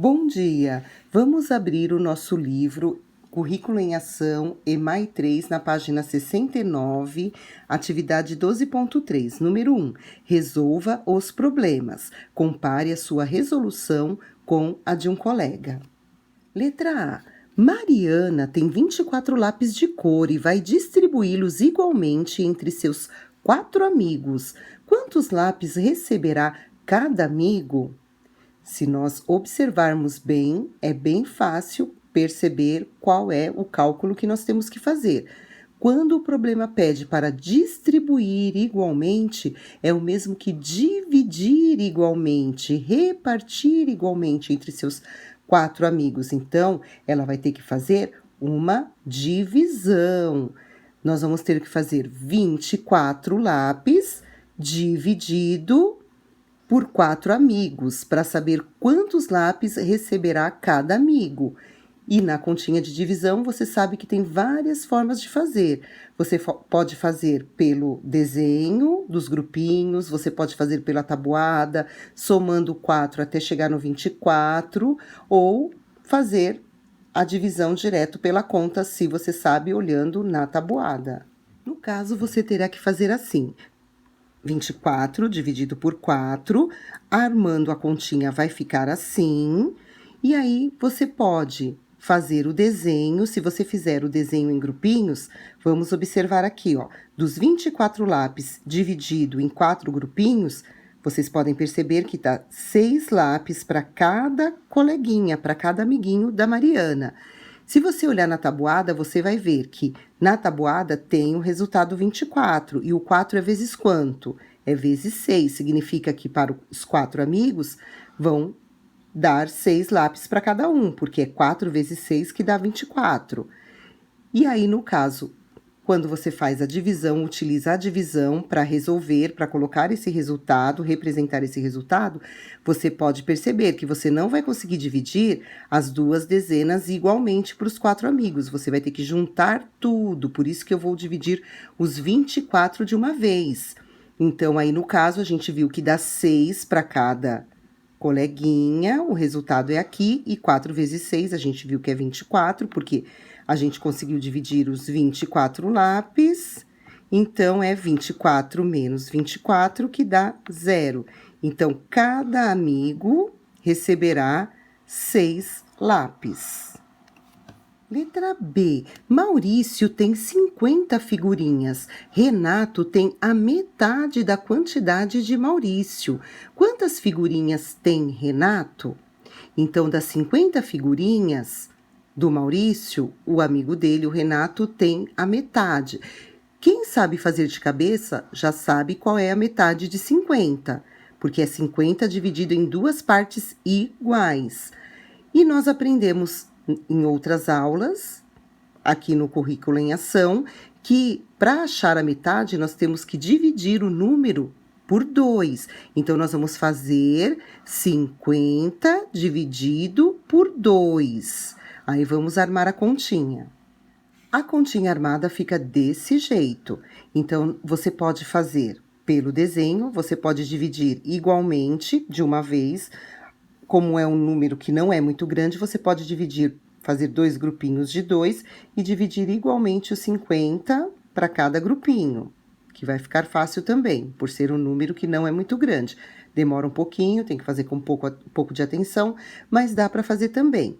Bom dia! Vamos abrir o nosso livro Currículo em Ação, EMAI 3, na página 69, atividade 12.3, número 1. Resolva os problemas. Compare a sua resolução com a de um colega. Letra A. Mariana tem 24 lápis de cor e vai distribuí-los igualmente entre seus 4 amigos. Quantos lápis receberá cada amigo? Se nós observarmos bem, é bem fácil perceber qual é o cálculo que nós temos que fazer. Quando o problema pede para distribuir igualmente, é o mesmo que dividir igualmente, repartir igualmente entre seus 4 amigos. Então, ela vai ter que fazer uma divisão. Nós vamos ter que fazer 24 lápis dividido por 4 amigos, para saber quantos lápis receberá cada amigo. E na continha de divisão, você sabe que tem várias formas de fazer. Você pode fazer pelo desenho dos grupinhos, você pode fazer pela tabuada, somando 4 até chegar no 24, ou fazer a divisão direto pela conta, se você sabe, olhando na tabuada. No caso, você terá que fazer assim: 24 dividido por 4, armando a continha vai ficar assim, e aí você pode fazer o desenho. Se você fizer o desenho em grupinhos, vamos observar aqui, ó, dos 24 lápis dividido em 4 grupinhos, vocês podem perceber que dá 6 lápis para cada coleguinha, para cada amiguinho da Mariana. Se você olhar na tabuada, você vai ver que na tabuada tem o resultado 24, e o 4 é vezes quanto? É vezes 6, significa que para os 4 amigos vão dar 6 lápis para cada um, porque é 4 vezes 6 que dá 24. E aí, no caso, quando você faz a divisão, utiliza a divisão para resolver, para colocar esse resultado, representar esse resultado, você pode perceber que você não vai conseguir dividir as 2 dezenas igualmente para os 4 amigos. Você vai ter que juntar tudo, por isso que eu vou dividir os 24 de uma vez. Então, aí no caso, a gente viu que dá 6 para cada coleguinha, o resultado é aqui, e 4 vezes 6, a gente viu que é 24, porque a gente conseguiu dividir os 24 lápis, então é 24 menos 24, que dá 0. Então, cada amigo receberá 6 lápis. Letra B. Maurício tem 50 figurinhas. Renato tem a metade da quantidade de Maurício. Quantas figurinhas tem Renato? Então, das 50 figurinhas do Maurício, o amigo dele, o Renato, tem a metade. Quem sabe fazer de cabeça já sabe qual é a metade de 50, porque é 50 dividido em 2 partes iguais. E nós aprendemos em outras aulas, aqui no Currículo em Ação, que para achar a metade nós temos que dividir o número por 2. Então, nós vamos fazer 50 dividido por 2. Aí, vamos armar a continha. A continha armada fica desse jeito. Então, você pode fazer pelo desenho, você pode dividir igualmente de uma vez. Como é um número que não é muito grande, você pode dividir, fazer 2 grupinhos de 2 e dividir igualmente os 50 para cada grupinho, que vai ficar fácil também, por ser um número que não é muito grande. Demora um pouquinho, tem que fazer com um pouco de atenção, mas dá para fazer também.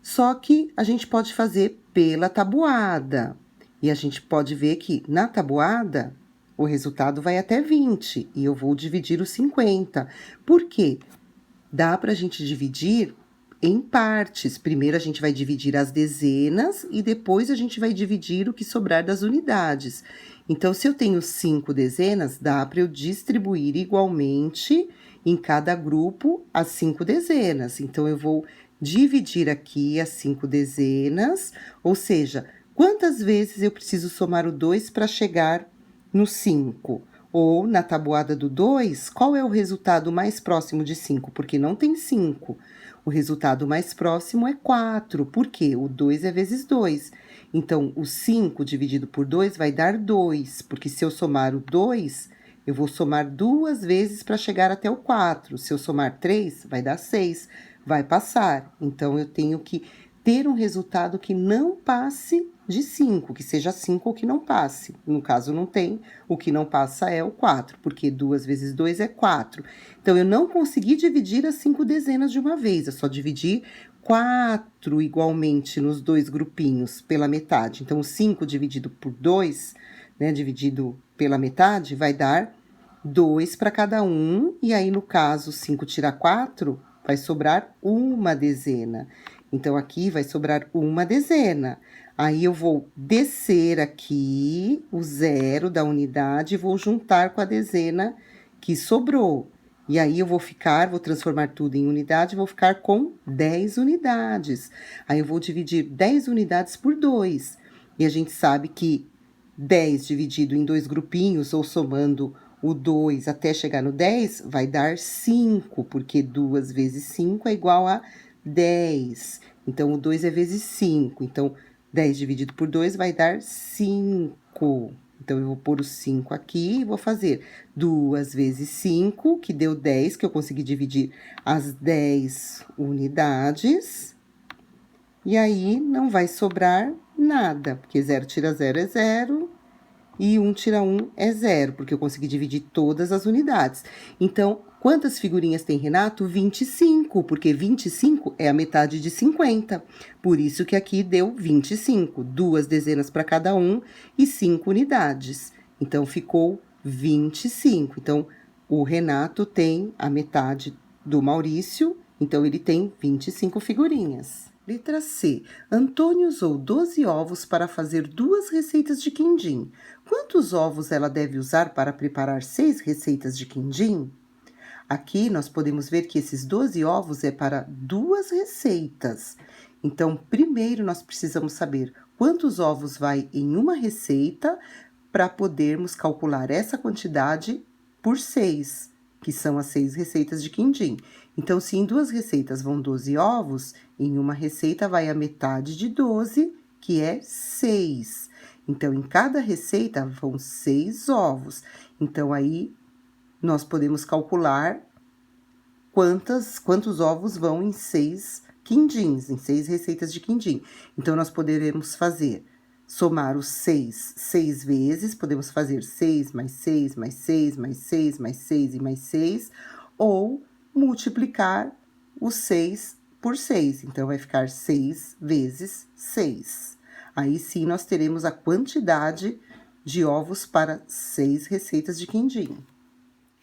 Só que a gente pode fazer pela tabuada, e a gente pode ver que na tabuada o resultado vai até 20, e eu vou dividir os 50. Por quê? Dá para a gente dividir em partes. Primeiro a gente vai dividir as dezenas e depois a gente vai dividir o que sobrar das unidades. Então, se eu tenho 5 dezenas, dá para eu distribuir igualmente em cada grupo as 5 dezenas. Então, eu vou dividir aqui as 5 dezenas, ou seja, quantas vezes eu preciso somar o 2 para chegar no 5? Ou, na tabuada do 2, qual é o resultado mais próximo de 5? Porque não tem 5. O resultado mais próximo é 4. Por quê? O 2 é vezes 2. Então, o 5 dividido por 2 vai dar 2. Porque se eu somar o 2, eu vou somar 2 vezes para chegar até o 4. Se eu somar 3, vai dar 6. vai passar. Então, eu tenho que ter um resultado que não passe de 5, que seja 5 ou que não passe. No caso, não tem, o que não passa é o 4, porque 2 vezes 2 é 4. Então, eu não consegui dividir as 5 dezenas de uma vez, eu só dividi 4 igualmente nos dois grupinhos, pela metade. Então, o 5 dividido por 2, né, dividido pela metade, vai dar 2 para cada um, e aí, no caso, 5 tira 4, vai sobrar uma dezena. Então, aqui vai sobrar uma dezena. Aí, eu vou descer aqui o zero da unidade e vou juntar com a dezena que sobrou. E aí, eu vou transformar tudo em unidade, vou ficar com 10 unidades. Aí, eu vou dividir 10 unidades por 2. E a gente sabe que 10 dividido em dois grupinhos, ou somando o 2 até chegar no 10, vai dar 5, porque 2 vezes 5 é igual a 10. Então, o 2 é vezes 5. Então, 10 dividido por 2 vai dar 5. Então, eu vou pôr o 5 aqui e vou fazer 2 vezes 5, que deu 10, que eu consegui dividir as 10 unidades. E aí, não vai sobrar nada, porque 0 tira 0 é 0, e 1 tira 1 é 0, porque eu consegui dividir todas as unidades. Então, quantas figurinhas tem Renato? 25, porque 25 é a metade de 50. Por isso que aqui deu 25, 2 dezenas para cada um e 5 unidades. Então, ficou 25. Então, o Renato tem a metade do Maurício, então ele tem 25 figurinhas. Letra C. Antônio usou 12 ovos para fazer 2 receitas de quindim. Quantos ovos ela deve usar para preparar 6 receitas de quindim? Aqui nós podemos ver que esses 12 ovos é para 2 receitas. Então, primeiro nós precisamos saber quantos ovos vai em uma receita para podermos calcular essa quantidade por 6, que são as 6 receitas de quindim. Então, se em 2 receitas vão 12 ovos, em uma receita vai a metade de 12, que é 6. Então, em cada receita vão 6 ovos. Então, aí, nós podemos calcular quantos ovos vão em 6 quindins, em 6 receitas de quindim. Então, nós poderemos somar os 6 vezes, podemos fazer 6 mais 6, mais 6, mais 6, mais 6 e mais 6, ou multiplicar os 6 por 6. Então, vai ficar 6 vezes 6. Aí sim, nós teremos a quantidade de ovos para 6 receitas de quindim.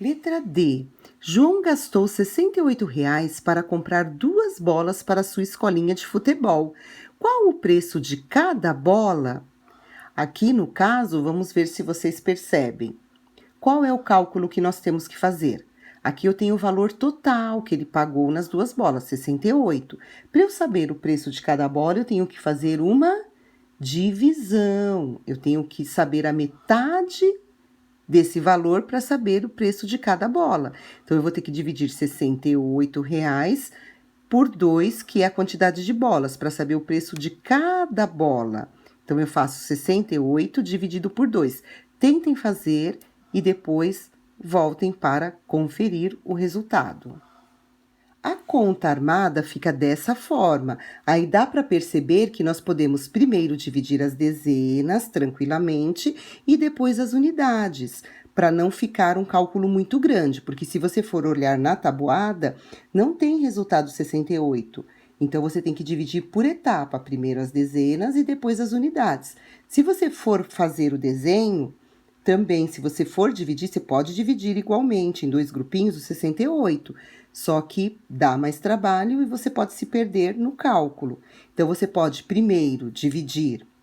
Letra D. João gastou R$ 68,00 para comprar 2 bolas para sua escolinha de futebol. Qual o preço de cada bola? Aqui, no caso, vamos ver se vocês percebem. Qual é o cálculo que nós temos que fazer? Aqui eu tenho o valor total que ele pagou nas 2 bolas, 68. Para eu saber o preço de cada bola, eu tenho que fazer uma divisão. Eu tenho que saber a metade desse valor para saber o preço de cada bola. Então, eu vou ter que dividir R$ 68,00 por 2, que é a quantidade de bolas, para saber o preço de cada bola. Então, eu faço 68 dividido por 2. Tentem fazer e depois voltem para conferir o resultado. A conta armada fica dessa forma. Aí dá para perceber que nós podemos primeiro dividir as dezenas tranquilamente e depois as unidades, para não ficar um cálculo muito grande, porque se você for olhar na tabuada, não tem resultado 68. Então, você tem que dividir por etapa, primeiro as dezenas e depois as unidades. Se você for fazer o desenho, também, se você for dividir, você pode dividir igualmente em 2 grupinhos o 68, só que dá mais trabalho e você pode se perder no cálculo. Então, você pode primeiro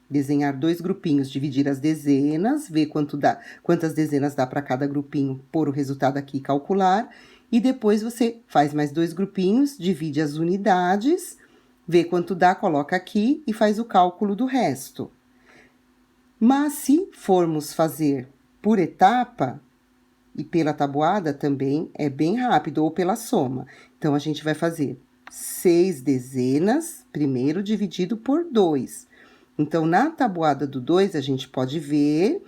desenhar 2 grupinhos, dividir as dezenas, ver quantas dezenas dá para cada grupinho, pôr o resultado aqui e calcular, e depois você faz mais 2 grupinhos, divide as unidades, vê quanto dá, coloca aqui e faz o cálculo do resto. Mas se formos fazer por etapa e pela tabuada, também é bem rápido, ou pela soma. Então, a gente vai fazer 6 dezenas, primeiro dividido por 2. Então, na tabuada do 2, a gente pode ver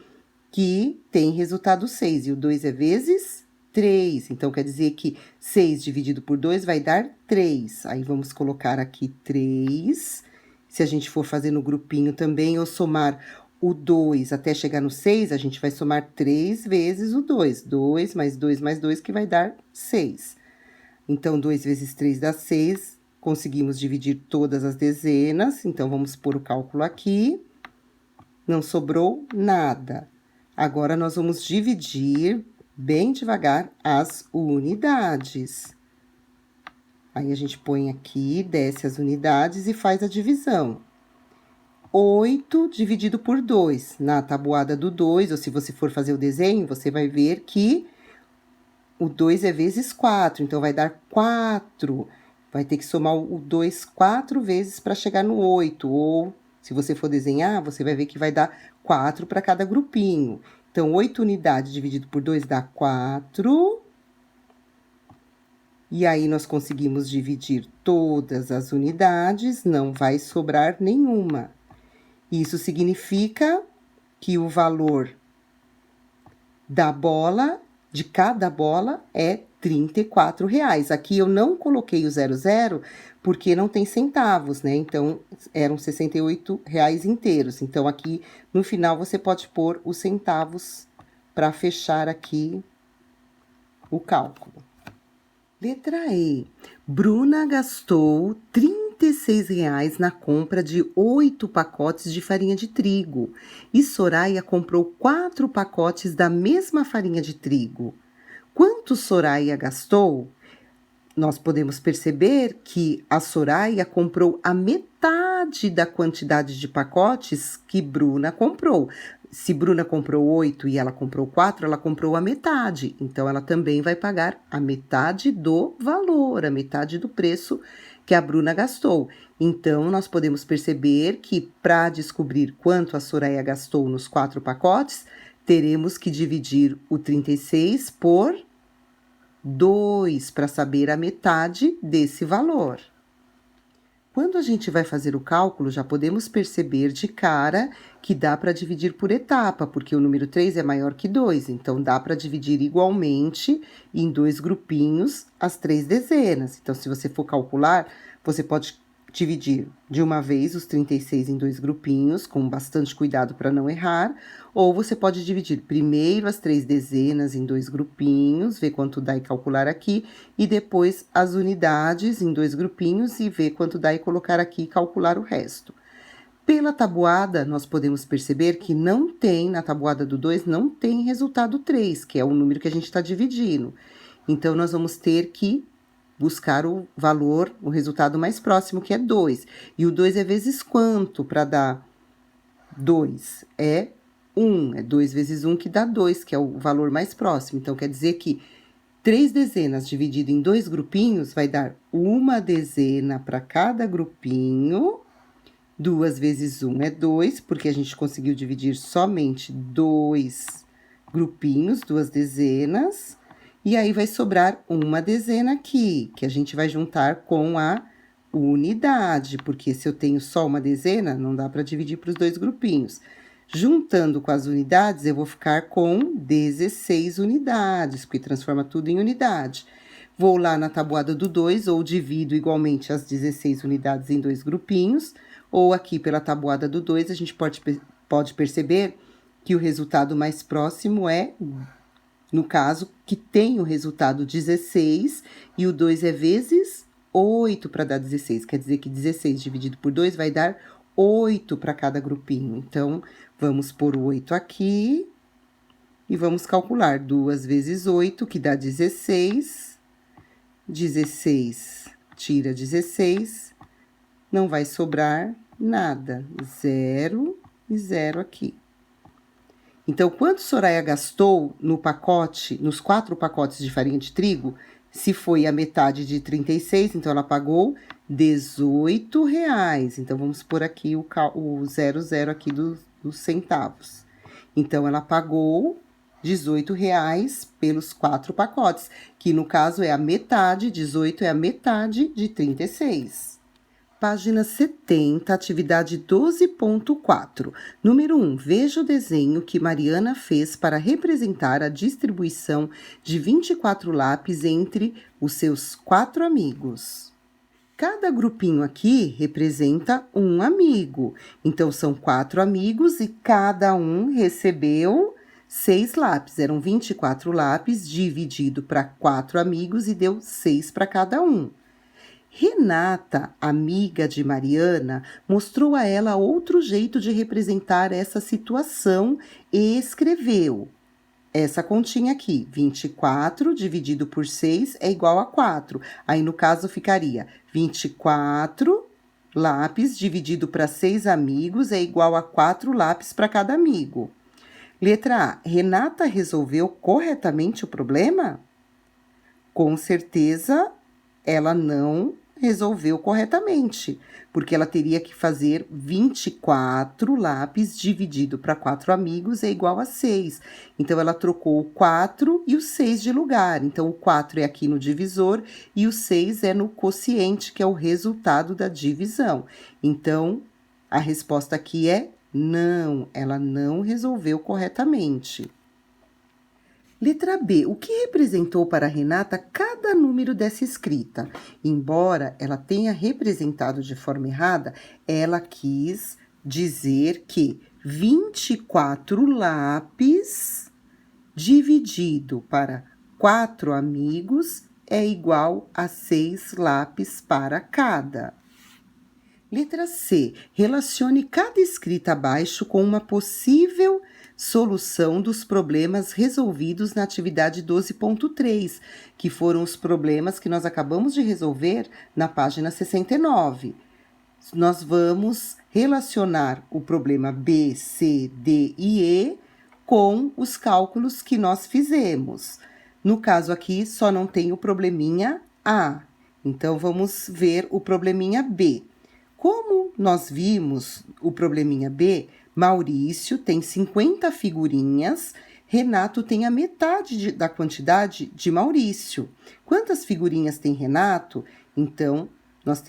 que tem resultado 6, e o 2 é vezes 3. Então, quer dizer que 6 dividido por 2 vai dar 3. Aí, vamos colocar aqui 3. Se a gente for fazer no grupinho também, ou somar o 2 até chegar no 6, a gente vai somar 3 vezes o 2. 2 mais 2 mais 2, que vai dar 6. Então, 2 vezes 3 dá 6. Conseguimos dividir todas as dezenas. Então, vamos pôr o cálculo aqui. Não sobrou nada. Agora, nós vamos dividir bem devagar as unidades. Aí, a gente põe aqui, desce as unidades e faz a divisão. 8 dividido por 2. Na tabuada do 2, ou se você for fazer o desenho, você vai ver que o 2 é vezes 4, então vai dar 4. Vai ter que somar o 2 4 vezes para chegar no 8. Ou, se você for desenhar, você vai ver que vai dar 4 para cada grupinho. Então, 8 unidades dividido por 2 dá 4. E aí, nós conseguimos dividir todas as unidades, não vai sobrar nenhuma. Isso significa que o valor da bola, de cada bola, é R$ 34,00. Aqui eu não coloquei o 00 porque não tem centavos, né? Então, eram R$ 68,00 inteiros. Então, aqui no final você pode pôr os centavos para fechar aqui o cálculo. Letra E. Bruna gastou R$ 36,00 na compra de 8 pacotes de farinha de trigo. E Soraya comprou 4 pacotes da mesma farinha de trigo. Quanto Soraya gastou? Nós podemos perceber que a Soraya comprou a metade da quantidade de pacotes que Bruna comprou. Se Bruna comprou 8 e ela comprou 4, ela comprou a metade. Então, ela também vai pagar a metade do valor, a metade do preço que a Bruna gastou. Então, nós podemos perceber que para descobrir quanto a Soraya gastou nos 4 pacotes, teremos que dividir o 36 por 2 para saber a metade desse valor. Quando a gente vai fazer o cálculo, já podemos perceber de cara que dá para dividir por etapa, porque o número 3 é maior que 2, então dá para dividir igualmente em 2 grupinhos as 3 dezenas. Então, se você for calcular, você pode dividir de uma vez os 36 em 2 grupinhos, com bastante cuidado para não errar, ou você pode dividir primeiro as 3 dezenas em 2 grupinhos, ver quanto dá e calcular aqui, e depois as unidades em 2 grupinhos e ver quanto dá e colocar aqui e calcular o resto. Pela tabuada, nós podemos perceber que não tem, na tabuada do 2, não tem resultado 3, que é o número que a gente está dividindo. Então, nós vamos ter que buscar o valor, o resultado mais próximo, que é 2. E o 2 é vezes quanto para dar 2? É 1. É 2 vezes 1 que dá 2, que é o valor mais próximo. Então, quer dizer que 3 dezenas dividido em 2 grupinhos vai dar uma dezena para cada grupinho. 2 vezes 1 é 2, porque a gente conseguiu dividir somente 2 grupinhos, 2 dezenas. E aí, vai sobrar uma dezena aqui, que a gente vai juntar com a unidade, porque se eu tenho só uma dezena, não dá para dividir para os 2 grupinhos. Juntando com as unidades, eu vou ficar com 16 unidades, porque transforma tudo em unidade. Vou lá na tabuada do 2, ou divido igualmente as 16 unidades em 2 grupinhos, ou aqui pela tabuada do 2, a gente pode perceber que o resultado mais próximo é, no caso, que tem o resultado 16, e o 2 é vezes 8 para dar 16. Quer dizer que 16 dividido por 2 vai dar 8 para cada grupinho. Então, vamos pôr o 8 aqui e vamos calcular 2 vezes 8, que dá 16. 16 tira 16, não vai sobrar nada. 0 e 0 aqui. Então, quanto Soraya gastou no pacote, nos 4 pacotes de farinha de trigo? Se foi a metade de 36, então ela pagou R$ 18,00. Então, vamos pôr aqui o 00 aqui dos centavos. Então, ela pagou R$ 18,00 pelos 4 pacotes, que no caso é a metade, 18 é a metade de 36. página 70, atividade 12.4. Número 1. Veja o desenho que Mariana fez para representar a distribuição de 24 lápis entre os seus 4 amigos. Cada grupinho aqui representa um amigo. Então, são 4 amigos e cada um recebeu 6 lápis. Eram 24 lápis dividido para 4 amigos e deu 6 para cada um. Renata, amiga de Mariana, mostrou a ela outro jeito de representar essa situação e escreveu essa continha aqui: 24 dividido por 6 é igual a 4. Aí, no caso, ficaria 24 lápis dividido para 6 amigos é igual a 4 lápis para cada amigo. Letra A. Renata resolveu corretamente o problema? Com certeza, ela não resolveu corretamente, porque ela teria que fazer 24 lápis dividido para 4 amigos é igual a 6. Então, ela trocou o 4 e o 6 de lugar. Então, o 4 é aqui no divisor e o 6 é no quociente, que é o resultado da divisão. Então, a resposta aqui é não, ela não resolveu corretamente. Letra B. O que representou para Renata cada número dessa escrita? Embora ela tenha representado de forma errada, ela quis dizer que 24 lápis dividido para 4 amigos é igual a 6 lápis para cada. Letra C. Relacione cada escrita abaixo com uma possível solução dos problemas resolvidos na atividade 12.3, que foram os problemas que nós acabamos de resolver na página 69. Nós vamos relacionar o problema B, C, D e E com os cálculos que nós fizemos. No caso aqui, só não tem o probleminha A. Então, vamos ver o probleminha B. Como nós vimos o probleminha B, Maurício tem 50 figurinhas, Renato tem a metade da quantidade de Maurício. Quantas figurinhas tem Renato? Então, nós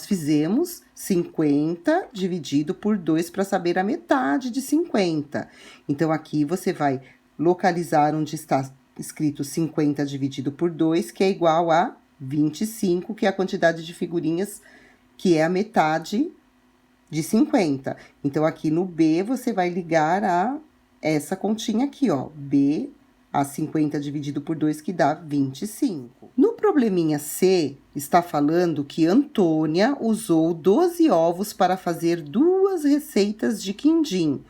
fizemos 50 dividido por 2 para saber a metade de 50. Então, aqui você vai localizar onde está escrito 50 dividido por 2, que é igual a 25, que é a quantidade de figurinhas, que é a metade de 50. Então, aqui no B, você vai ligar a essa continha aqui, ó. B, a 50 dividido por 2, que dá 25. No probleminha C, está falando que Antônia usou 12 ovos para fazer 2 receitas de quindim.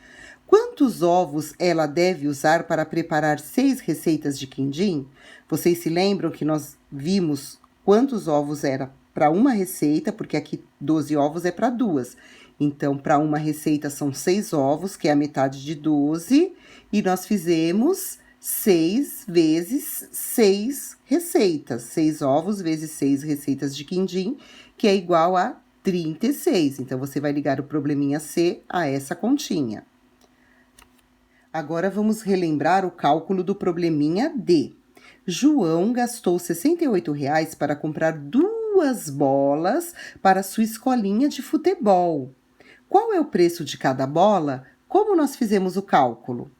Quantos ovos ela deve usar para preparar 6 receitas de quindim? Vocês se lembram que nós vimos quantos ovos era para uma receita, porque aqui 12 ovos é para 2. Então, para uma receita são 6 ovos, que é a metade de 12, e nós fizemos 6 vezes 6 receitas. 6 ovos vezes 6 receitas de quindim, que é igual a 36. Então, você vai ligar o probleminha C a essa continha. Agora, vamos relembrar o cálculo do probleminha D. João gastou R$ 68,00 para comprar 2 bolas para sua escolinha de futebol. Qual é o preço de cada bola? Como nós fizemos o cálculo?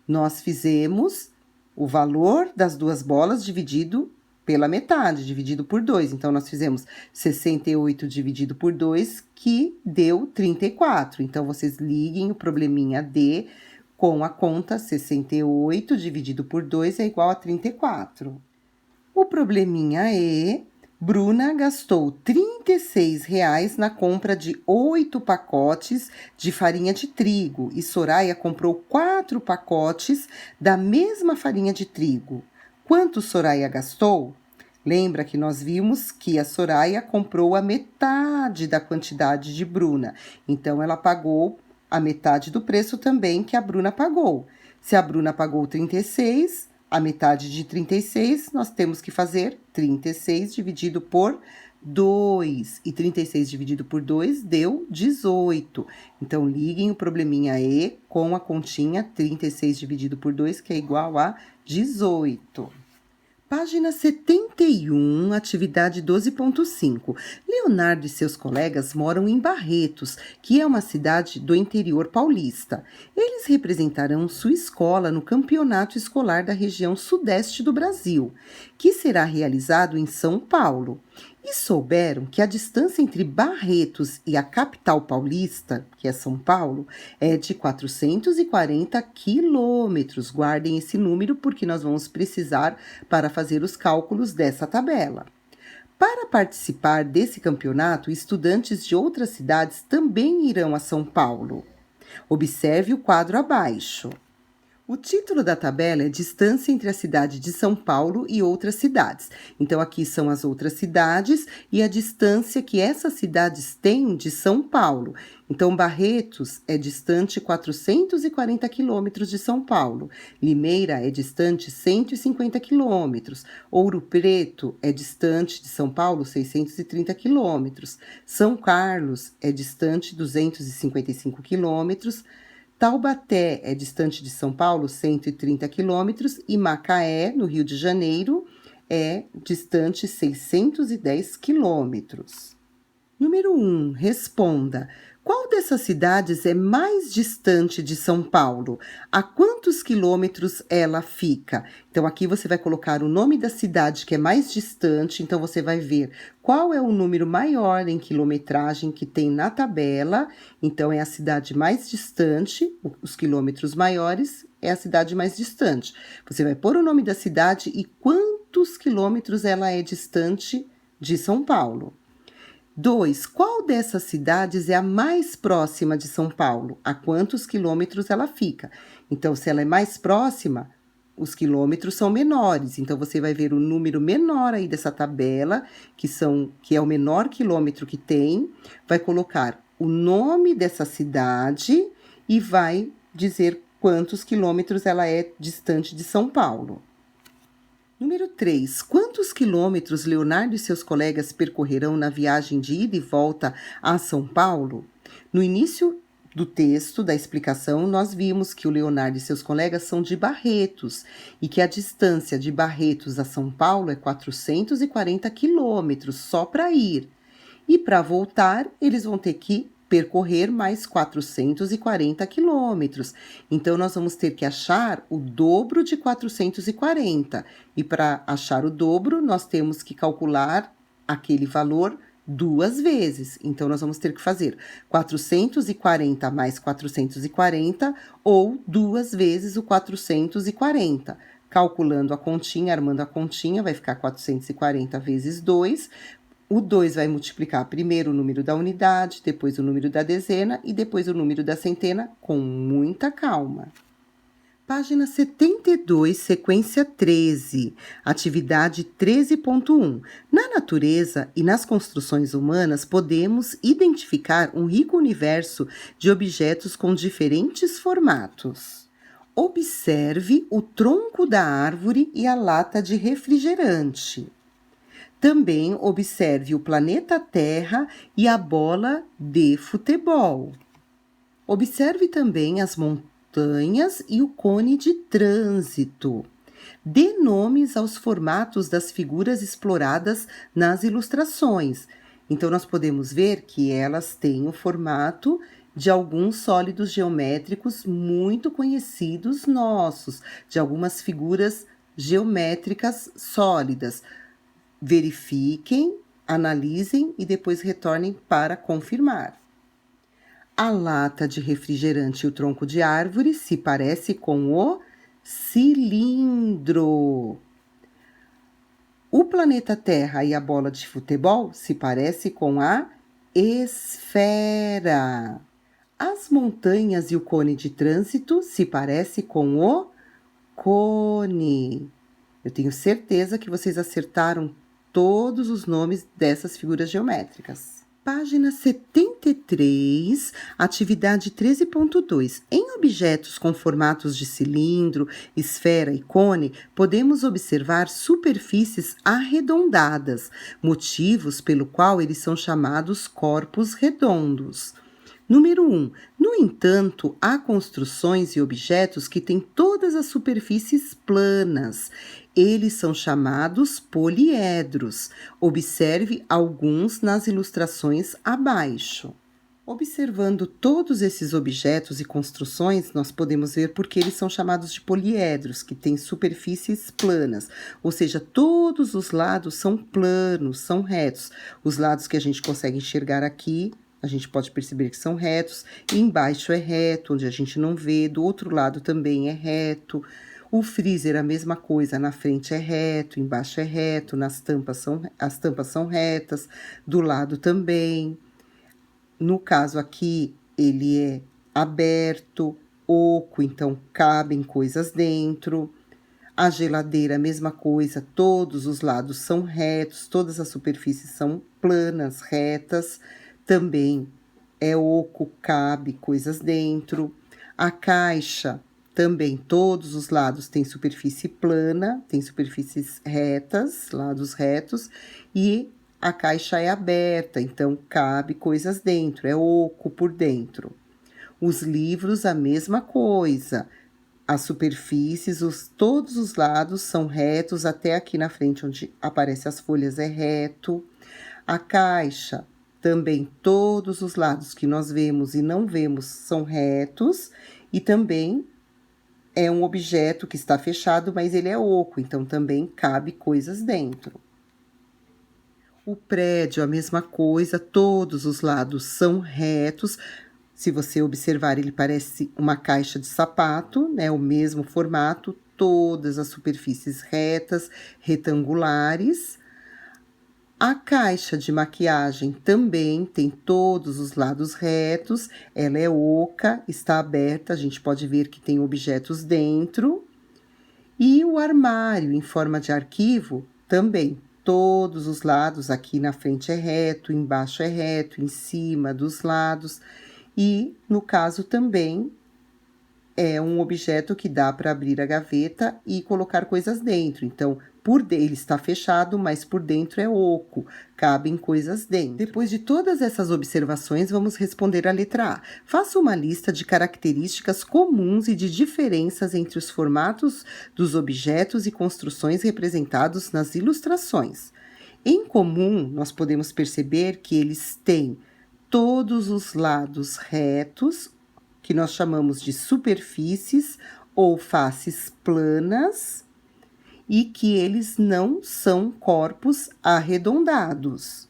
Nós fizemos o valor das 2 bolas dividido pela metade, dividido por 2. Então, nós fizemos 68 dividido por 2, que deu 34. Então, vocês liguem o probleminha D com a conta 68 dividido por 2 é igual a 34. O probleminha E, Bruna gastou R$ 36,00 na compra de 8 pacotes de farinha de trigo e Soraya comprou 4 pacotes da mesma farinha de trigo. Quanto Soraya gastou? Lembra que nós vimos que a Soraya comprou a metade da quantidade de Bruna, então ela pagou a metade do preço também que a Bruna pagou. Se a Bruna pagou 36, a metade de 36, nós temos que fazer 36 dividido por 2. E 36 dividido por 2 deu 18. Então, liguem o probleminha E com a continha 36 dividido por 2, que é igual a 18. Página 71, atividade 12.5. Leonardo e seus colegas moram em Barretos, que é uma cidade do interior paulista. Eles representarão sua escola no campeonato escolar da região sudeste do Brasil, que será realizado em São Paulo. E souberam que a distância entre Barretos e a capital paulista, que é São Paulo, é de 440 quilômetros. Guardem esse número porque nós vamos precisar para fazer os cálculos dessa tabela. Para participar desse campeonato, estudantes de outras cidades também irão a São Paulo. Observe o quadro abaixo. O título da tabela é Distância entre a cidade de São Paulo e outras cidades. Então, aqui são as outras cidades e a distância que essas cidades têm de São Paulo. Então, Barretos é distante 440 quilômetros de São Paulo. Limeira é distante 150 quilômetros. Ouro Preto é distante de São Paulo 630 quilômetros. São Carlos é distante 255 quilômetros. Taubaté é distante de São Paulo 130 quilômetros e Macaé, no Rio de Janeiro, é distante 610 quilômetros. Número 1, responda. Qual dessas cidades é mais distante de São Paulo? A quantos quilômetros ela fica? Então, aqui você vai colocar o nome da cidade que é mais distante. Então, você vai ver qual é o número maior em quilometragem que tem na tabela. Então, é a cidade mais distante, os quilômetros maiores é a cidade mais distante. Você vai pôr o nome da cidade e quantos quilômetros ela é distante de São Paulo. 2. Qual dessas cidades é a mais próxima de São Paulo? A quantos quilômetros ela fica? Então, se ela é mais próxima, os quilômetros são menores. Então, você vai ver o número menor aí dessa tabela, que é o menor quilômetro que tem. Vai colocar o nome dessa cidade e vai dizer quantos quilômetros ela é distante de São Paulo. Número 3. Quantos quilômetros Leonardo e seus colegas percorrerão na viagem de ida e volta a São Paulo? No início do texto, da explicação, nós vimos que o Leonardo e seus colegas são de Barretos e que a distância de Barretos a São Paulo é 440 quilômetros só para ir. E para voltar, eles vão ter que percorrer mais 440 quilômetros. Então, nós vamos ter que achar o dobro de 440. E para achar o dobro, nós temos que calcular aquele valor 2 vezes. Então, nós vamos ter que fazer 440 mais 440 ou 2 vezes o 440. Calculando a continha, armando a continha, vai ficar 440 vezes 2. O 2 vai multiplicar primeiro o número da unidade, depois o número da dezena e depois o número da centena, com muita calma. Página 72, sequência 13, atividade 13.1. Na natureza e nas construções humanas, podemos identificar um rico universo de objetos com diferentes formatos. Observe o tronco da árvore e a lata de refrigerante. Também observe o planeta Terra e a bola de futebol. Observe também as montanhas e o cone de trânsito. Dê nomes aos formatos das figuras exploradas nas ilustrações. Então, nós podemos ver que elas têm o formato de alguns sólidos geométricos muito conhecidos nossos, de algumas figuras geométricas sólidas. Verifiquem, analisem e depois retornem para confirmar. A lata de refrigerante e o tronco de árvore se parece com o cilindro. O planeta Terra e a bola de futebol se parece com a esfera. As montanhas e o cone de trânsito se parece com o cone. Eu tenho certeza que vocês acertaram todos os nomes dessas figuras geométricas. Página 73, atividade 13.2. Em objetos com formatos de cilindro, esfera e cone, podemos observar superfícies arredondadas, motivos pelo qual eles são chamados corpos redondos. Número 1. No entanto, há construções e objetos que têm todas as superfícies planas. Eles são chamados poliedros. Observe alguns nas ilustrações abaixo. Observando todos esses objetos e construções, nós podemos ver porque eles são chamados de poliedros, que têm superfícies planas, ou seja, todos os lados são planos, são retos. Os lados que a gente consegue enxergar aqui, a gente pode perceber que são retos, e embaixo é reto, onde a gente não vê, do outro lado também é reto. O freezer, a mesma coisa, na frente é reto, embaixo é reto, as tampas são retas, do lado também. No caso aqui, ele é aberto, oco, então cabem coisas dentro. A geladeira, a mesma coisa, todos os lados são retos, todas as superfícies são planas, retas. Também é oco, cabe coisas dentro. A caixa, também todos os lados têm superfície plana, tem superfícies retas, lados retos, e a caixa é aberta, então cabe coisas dentro, é oco por dentro. Os livros, a mesma coisa. As superfícies, todos os lados são retos, até aqui na frente onde aparecem as folhas é reto. A caixa, também todos os lados que nós vemos e não vemos são retos, e também é um objeto que está fechado, mas ele é oco, então também cabe coisas dentro. O prédio, a mesma coisa, todos os lados são retos. Se você observar, ele parece uma caixa de sapato, né? O mesmo formato, todas as superfícies retas, retangulares. A caixa de maquiagem também tem todos os lados retos, ela é oca, está aberta, a gente pode ver que tem objetos dentro. E o armário em forma de arquivo também. Todos os lados, aqui na frente é reto, embaixo é reto, em cima, dos lados. E, no caso, também é um objeto que dá para abrir a gaveta e colocar coisas dentro. Então, ele está fechado, mas por dentro é oco, cabem coisas dentro. Depois de todas essas observações, vamos responder a letra A. Faça uma lista de características comuns e de diferenças entre os formatos dos objetos e construções representados nas ilustrações. Em comum, nós podemos perceber que eles têm todos os lados retos, que nós chamamos de superfícies ou faces planas, e que eles não são corpos arredondados.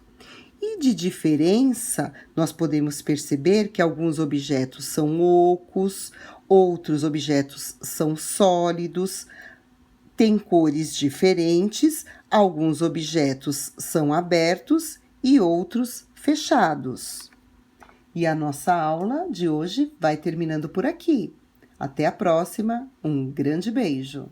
E de diferença, nós podemos perceber que alguns objetos são ocos, outros objetos são sólidos, têm cores diferentes, alguns objetos são abertos e outros fechados. E a nossa aula de hoje vai terminando por aqui. Até a próxima, um grande beijo!